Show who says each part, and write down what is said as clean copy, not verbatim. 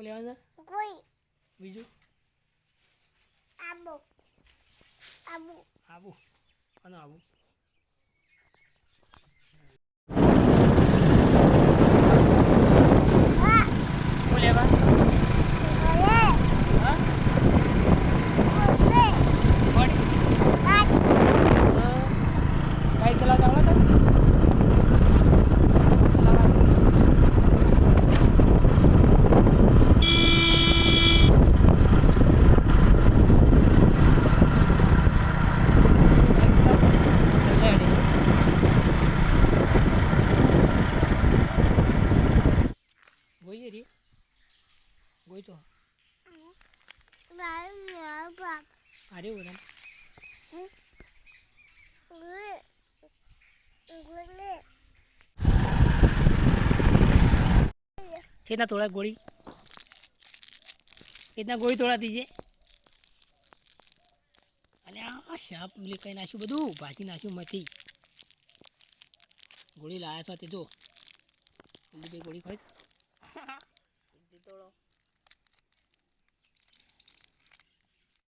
Speaker 1: કોઈ લેવા
Speaker 2: કોઈ
Speaker 1: બીજું
Speaker 2: આબુ આબુ
Speaker 1: આબુ અને આબુ કોઈ લેવા હા ગાડી ચલાવતા આવડે તને? ગોઈ રી ગોઈ તો અરે ઓરા कितना तोड़ा गोली कितना गोली तोड़ा दीजिए अरे शाप मिले कहीं नाशू बधु भाजी नाशू मथी गोली लाया था ते जो गोली खाई